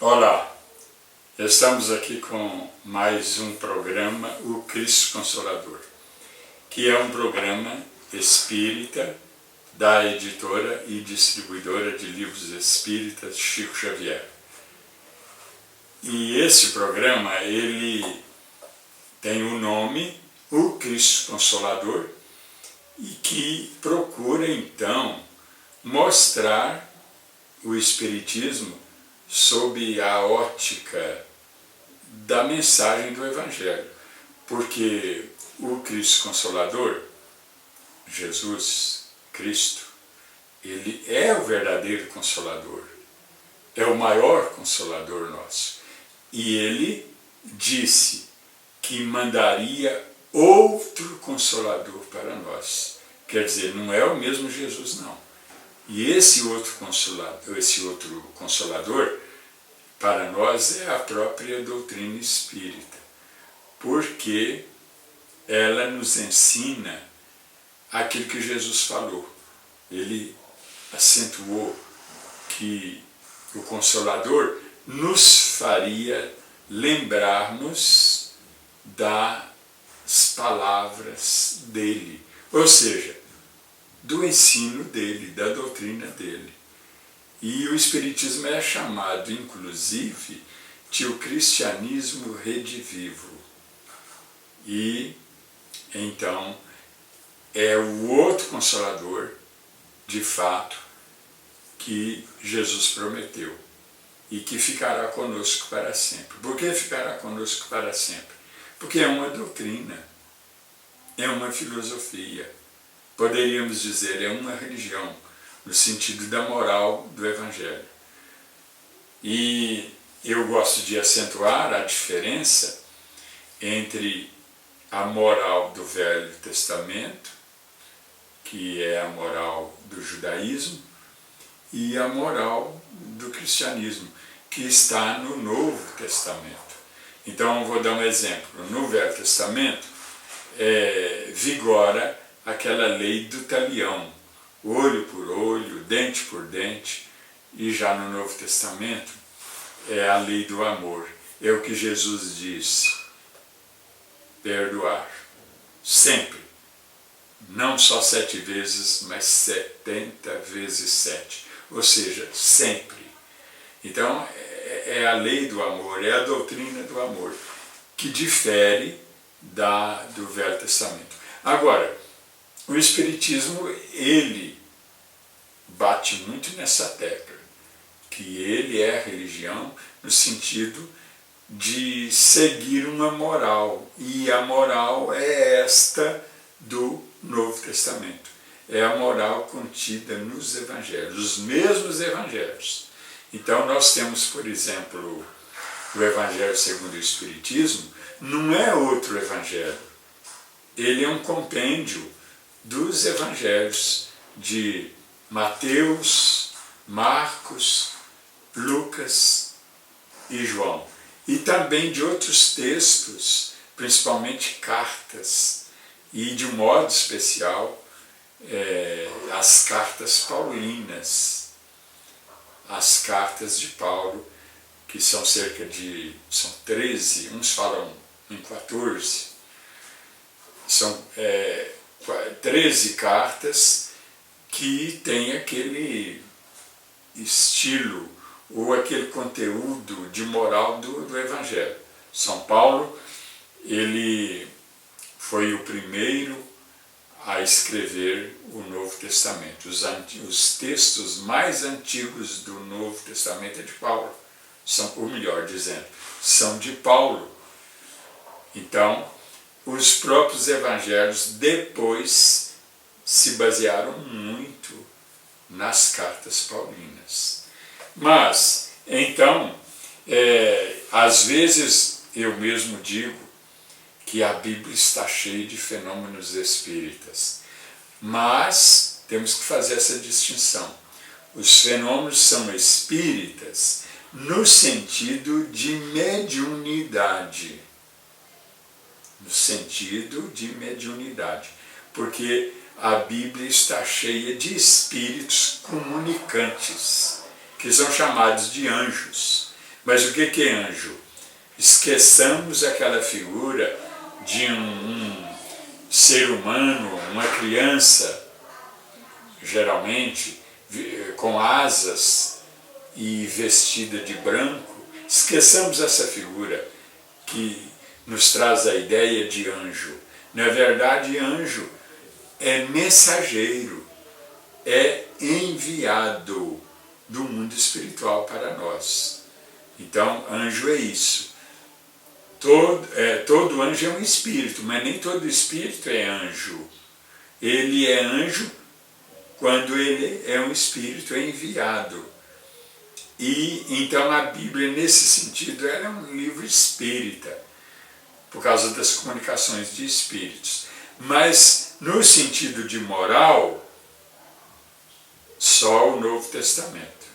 Olá, estamos aqui com mais um programa, o Cristo Consolador, que é um programa espírita da editora e distribuidora de livros espíritas Chico Xavier. E esse programa, ele tem o nome, o Cristo Consolador, e que procura então mostrar o Espiritismo sob a ótica da mensagem do Evangelho. Porque o Cristo Consolador, Jesus Cristo, ele é o verdadeiro Consolador, é o maior Consolador nosso. E ele disse que mandaria outro Consolador para nós. Quer dizer, não é o mesmo Jesus, não. E esse outro Consolador, para nós, é a própria doutrina espírita, porque ela nos ensina aquilo que Jesus falou. Ele acentuou que o Consolador nos faria lembrar-nos das palavras dele, ou seja, do ensino dele, da doutrina dele. E o Espiritismo é chamado, inclusive, de o cristianismo redivivo. E, então, é o outro Consolador, de fato, que Jesus prometeu e que ficará conosco para sempre. Por que ficará conosco para sempre? Porque é uma doutrina, é uma filosofia, poderíamos dizer, é uma religião, no sentido da moral do Evangelho. E eu gosto de acentuar a diferença entre a moral do Velho Testamento, que é a moral do judaísmo, e a moral do cristianismo, que está no Novo Testamento. Então, vou dar um exemplo. No Velho Testamento, vigora aquela lei do talião, olho por olho, dente por dente, e já no Novo Testamento é a lei do amor. É o que Jesus disse: perdoar, sempre, não só 7 vezes, mas 70 vezes 7, ou seja, sempre. Então é a lei do amor, é a doutrina do amor, que difere do Velho Testamento. Agora, o Espiritismo, ele bate muito nessa tecla, que ele é a religião no sentido de seguir uma moral, e a moral é esta do Novo Testamento. É a moral contida nos Evangelhos, os mesmos Evangelhos. Então nós temos, por exemplo, o Evangelho segundo o Espiritismo, não é outro Evangelho. Ele é um compêndio dos Evangelhos de Mateus, Marcos, Lucas e João. E também de outros textos, principalmente cartas, e de um modo especial as cartas paulinas, as cartas de Paulo, que são são 13, uns falam em 14, são 13 cartas que têm aquele estilo ou aquele conteúdo de moral do Evangelho. São Paulo, ele foi o primeiro a escrever o Novo Testamento. Os textos mais antigos do Novo Testamento é de Paulo, ou melhor dizendo, são de Paulo. Então, os próprios evangelhos depois se basearam muito nas cartas paulinas. Mas, então, às vezes eu mesmo digo que a Bíblia está cheia de fenômenos espíritas, mas temos que fazer essa distinção. Os fenômenos são espíritas no sentido de mediunidade. No sentido de mediunidade. Porque a Bíblia está cheia de espíritos comunicantes, que são chamados de anjos. Mas o que é anjo? Esqueçamos aquela figura de um ser humano, uma criança, geralmente, com asas e vestida de branco. Esqueçamos essa figura que nos traz a ideia de anjo. Na verdade, anjo é mensageiro, é enviado do mundo espiritual para nós. Então, anjo é isso. Todo anjo é um espírito, mas nem todo espírito é anjo. Ele é anjo quando ele é um espírito enviado. E então a Bíblia, nesse sentido, ela é um livro espírita, por causa das comunicações de espíritos. Mas, no sentido de moral, só o Novo Testamento,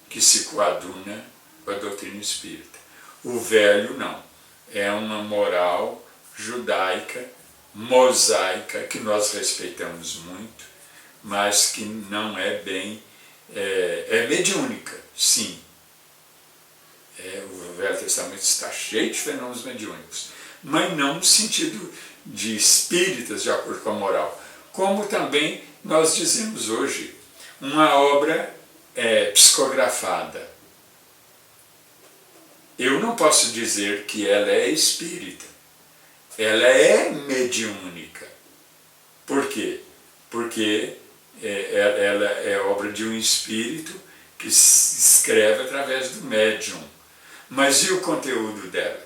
que se coaduna com a doutrina espírita. O Velho, não. É uma moral judaica, mosaica, que nós respeitamos muito, mas que não é bem... é mediúnica, sim. O Velho Testamento está cheio de fenômenos mediúnicos, mas não no sentido de espíritas de acordo com a moral. Como também nós dizemos hoje, uma obra psicografada. Eu não posso dizer que ela é espírita. Ela é mediúnica. Por quê? Porque ela é obra de um espírito que se escreve através do médium. Mas e o conteúdo dela?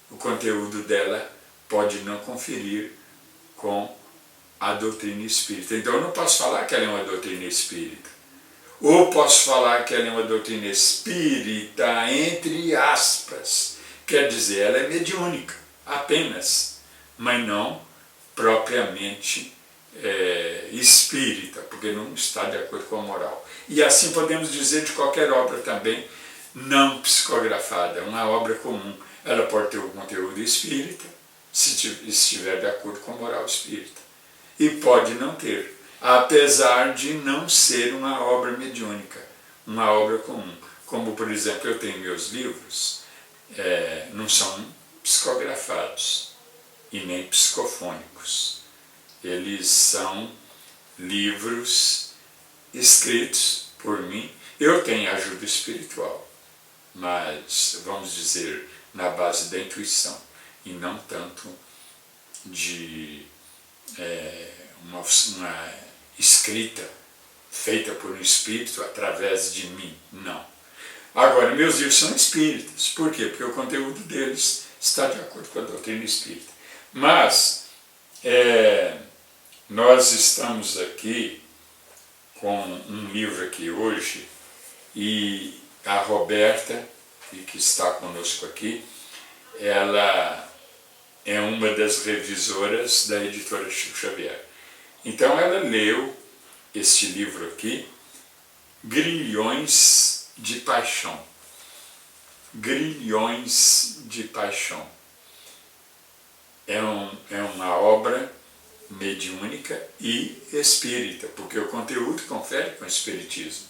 O conteúdo dela pode não conferir com a doutrina espírita. Então eu não posso falar que ela é uma doutrina espírita. Ou posso falar que ela é uma doutrina espírita, entre aspas. Quer dizer, ela é mediúnica, apenas, mas não propriamente espírita, porque não está de acordo com a moral. E assim podemos dizer de qualquer obra também, não psicografada, uma obra comum. Ela pode ter um conteúdo espírita, se estiver de acordo com a moral espírita. E pode não ter, apesar de não ser uma obra mediúnica, uma obra comum. Como, por exemplo, eu tenho meus livros, não são psicografados e nem psicofônicos. Eles são livros escritos por mim. Eu tenho ajuda espiritual, mas, vamos dizer, na base da intuição, e não tanto de uma escrita feita por um espírito através de mim, não. Agora, meus livros são espíritas. Por quê? Porque o conteúdo deles está de acordo com a doutrina espírita. Mas, nós estamos aqui com um livro aqui hoje, e a Roberta, que está conosco aqui, ela é uma das revisoras da editora Chico Xavier. Então ela leu este livro aqui, Grilhões de Paixão. Grilhões de Paixão. É uma obra mediúnica e espírita, porque o conteúdo confere com o espiritismo.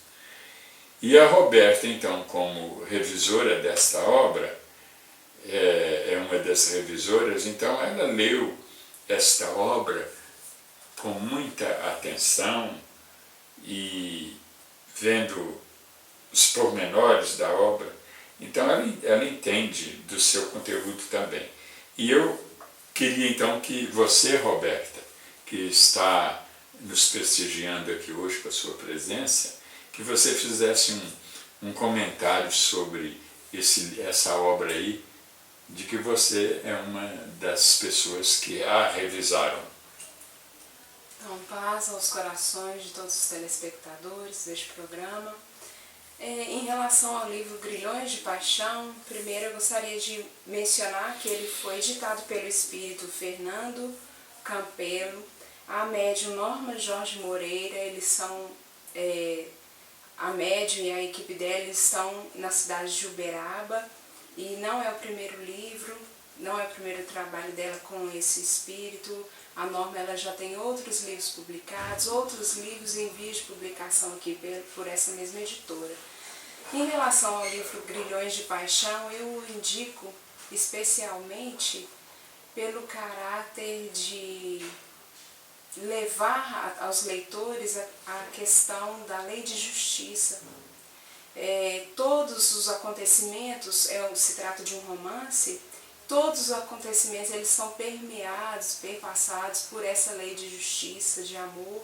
E a Roberta, então, como revisora desta obra, é uma das revisoras, então ela leu esta obra com muita atenção e vendo os pormenores da obra, então ela entende do seu conteúdo também. E eu queria então que você, Roberta, que está nos prestigiando aqui hoje com a sua presença, que você fizesse um comentário sobre essa obra aí, de que você é uma das pessoas que a revisaram. Então, paz aos corações de todos os telespectadores deste programa. Em relação ao livro Grilhões de Paixão, primeiro eu gostaria de mencionar que ele foi editado pelo espírito Fernando Campelo, a médium Norma Jorge Moreira. Eles são, a médium e a equipe dela estão na cidade de Uberaba, e não é o primeiro livro, não é o primeiro trabalho dela com esse espírito. A Norma ela já tem outros livros publicados, outros livros em vias de publicação aqui por essa mesma editora. Em relação ao livro Grilhões de Paixão, eu o indico especialmente pelo caráter de levar aos leitores a questão da lei de justiça. Todos os acontecimentos, se trata de um romance, todos os acontecimentos eles são permeados, perpassados por essa lei de justiça, de amor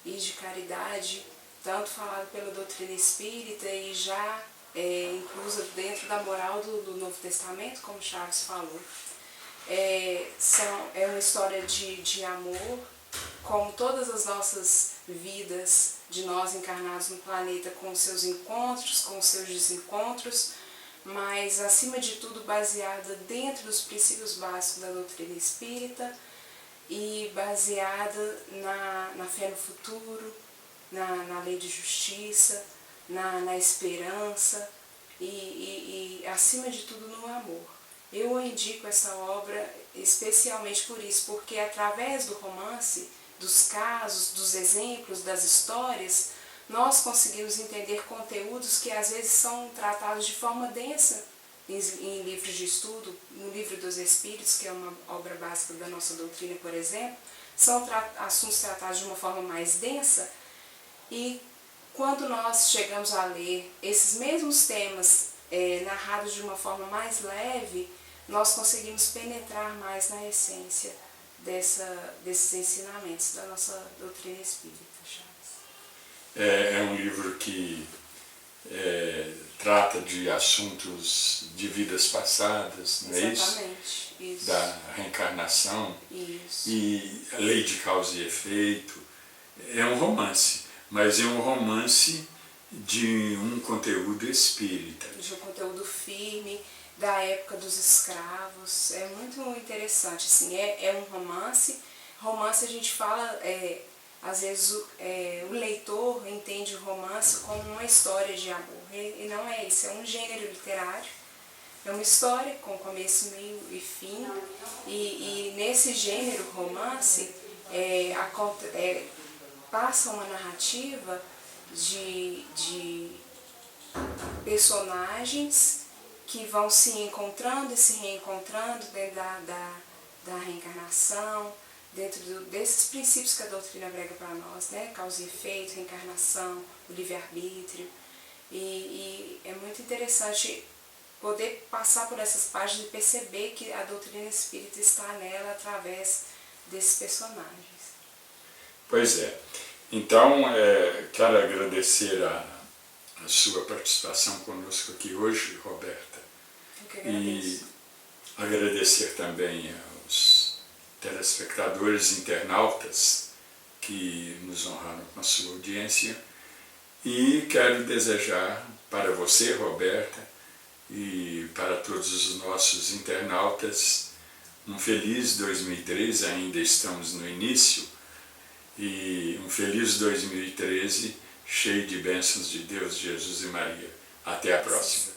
e de caridade, tanto falado pela doutrina espírita e já inclusa dentro da moral do Novo Testamento, como Chaves falou. É uma história de amor, como todas as nossas vidas de nós encarnados no planeta, com os seus encontros, com os seus desencontros, mas acima de tudo baseada dentro dos princípios básicos da doutrina espírita e baseada na fé no futuro, na lei de justiça, na esperança e acima de tudo no amor. Eu indico essa obra especialmente por isso, porque através do romance, dos casos, dos exemplos, das histórias, nós conseguimos entender conteúdos que às vezes são tratados de forma densa em livros de estudo. No Livro dos Espíritos, que é uma obra básica da nossa doutrina, por exemplo, são assuntos tratados de uma forma mais densa, e quando nós chegamos a ler esses mesmos temas narrados de uma forma mais leve, nós conseguimos penetrar mais na essência desses ensinamentos da nossa doutrina espírita, Chaves. É um livro que trata de assuntos de vidas passadas, não é isso? Exatamente, isso. Da reencarnação. Isso. E a lei de causa e efeito. É um romance, mas é um romance de um conteúdo espírita. De um conteúdo firme, da época dos escravos. É muito interessante, assim, é um romance. Romance a gente fala, às vezes o leitor entende o romance como uma história de amor, e não é isso, é um gênero literário, é uma história com começo, meio e fim, e nesse gênero romance passa uma narrativa de personagens que vão se encontrando e se reencontrando dentro da reencarnação, dentro desses princípios que a doutrina prega para nós, né? Causa e efeito, reencarnação, o livre-arbítrio. E é muito interessante poder passar por essas páginas e perceber que a doutrina espírita está nela através desses personagens. Pois é. Então, quero agradecer a sua participação conosco aqui hoje, Roberta. Eu que agradeço. E agradecer também aos telespectadores, internautas que nos honraram com a sua audiência. E quero desejar para você, Roberta, e para todos os nossos internautas, um feliz 2013, ainda estamos no início, e um feliz 2013, cheio de bênçãos de Deus, Jesus e Maria. Até a próxima.